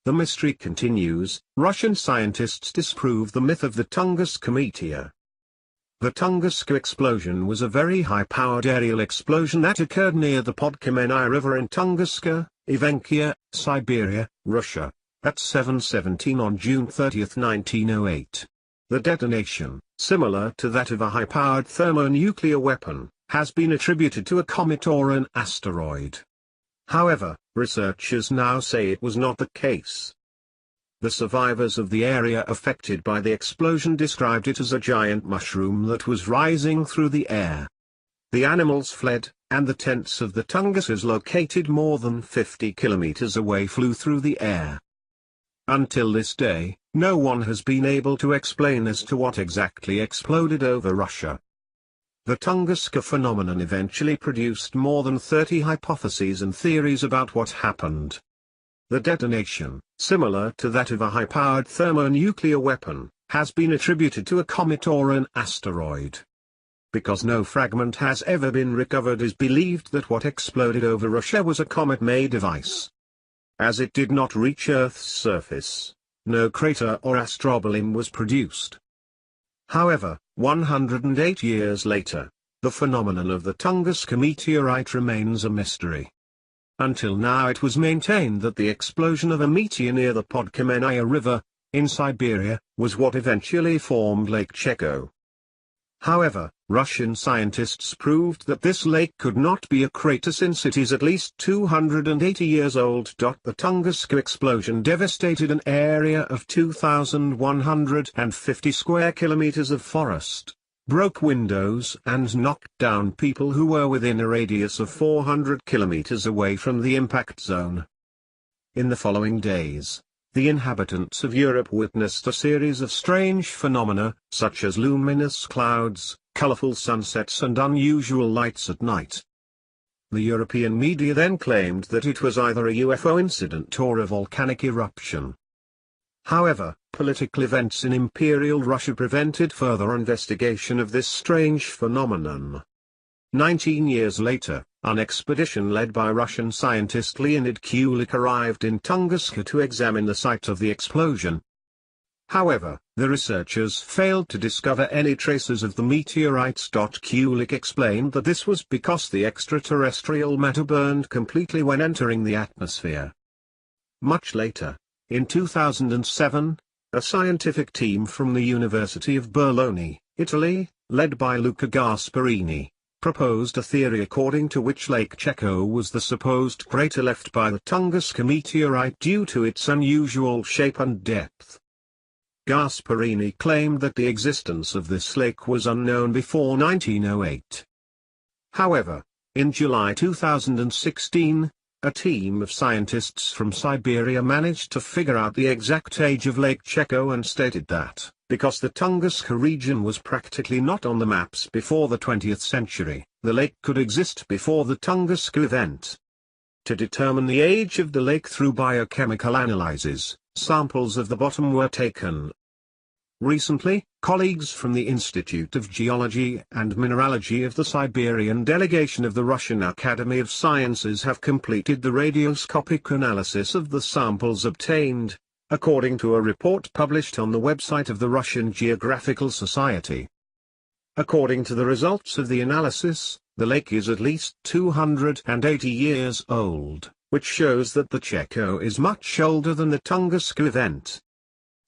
The mystery continues. Russian scientists disprove the myth of the Tunguska meteor. The Tunguska explosion was a very high-powered aerial explosion that occurred near the Podkamennaya River in Tunguska, Evenkia, Siberia, Russia, at 7:17 on June 30, 1908. The detonation, similar to that of a high-powered thermonuclear weapon, has been attributed to a comet or an asteroid. However, researchers now say it was not the case. The survivors of the area affected by the explosion described it as a giant mushroom that was rising through the air. The animals fled, and the tents of the Tunguskas located more than 50 kilometers away flew through the air. Until this day, no one has been able to explain as to what exactly exploded over Russia. The Tunguska phenomenon eventually produced more than 30 hypotheses and theories about what happened. The detonation, similar to that of a high-powered thermonuclear weapon, has been attributed to a comet or an asteroid. Because no fragment has ever been recovered, it is believed that what exploded over Russia was a comet-made device. As it did not reach Earth's surface, no crater or astrobolem was produced. However, 108 years later, the phenomenon of the Tunguska meteorite remains a mystery. Until now it was maintained that the explosion of a meteor near the Podkamennaya River, in Siberia, was what eventually formed Lake Cheko. However, Russian scientists proved that this lake could not be a crater since it is at least 280 years old. The Tunguska explosion devastated an area of 2,150 square kilometers of forest, broke windows and knocked down people who were within a radius of 400 kilometers away from the impact zone. In the following days, the inhabitants of Europe witnessed a series of strange phenomena, such as luminous clouds, colorful sunsets and unusual lights at night. The European media then claimed that it was either a UFO incident or a volcanic eruption. However, political events in Imperial Russia prevented further investigation of this strange phenomenon. 19 years later, an expedition led by Russian scientist Leonid Kulik arrived in Tunguska to examine the site of the explosion. However, the researchers failed to discover any traces of the meteorites. Kulik explained that this was because the extraterrestrial matter burned completely when entering the atmosphere. Much later, in 2007, a scientific team from the University of Bologna, Italy, led by Luca Gasparini, proposed a theory according to which Lake Cheko was the supposed crater left by the Tunguska meteorite due to its unusual shape and depth. Gasparini claimed that the existence of this lake was unknown before 1908. However, in July 2016, a team of scientists from Siberia managed to figure out the exact age of Lake Cheko and stated that, because the Tunguska region was practically not on the maps before the 20th century, the lake could exist before the Tunguska event. To determine the age of the lake through biochemical analyses, samples of the bottom were taken. Recently, colleagues from the Institute of Geology and Mineralogy of the Siberian delegation of the Russian Academy of Sciences have completed the radioscopic analysis of the samples obtained, according to a report published on the website of the Russian Geographical Society. According to the results of the analysis, the lake is at least 280 years old, which shows that the Cheko is much older than the Tunguska event.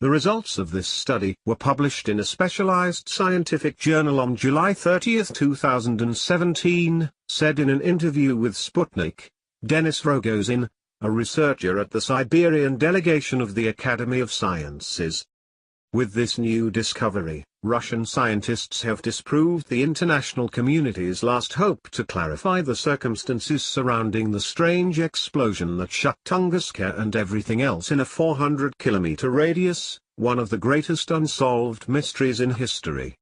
The results of this study were published in a specialized scientific journal on July 30, 2017, said in an interview with Sputnik, Denis Rogozin, a researcher at the Siberian delegation of the Academy of Sciences. With this new discovery, Russian scientists have disproved the international community's last hope to clarify the circumstances surrounding the strange explosion that shut Tunguska and everything else in a 400-kilometer radius, one of the greatest unsolved mysteries in history.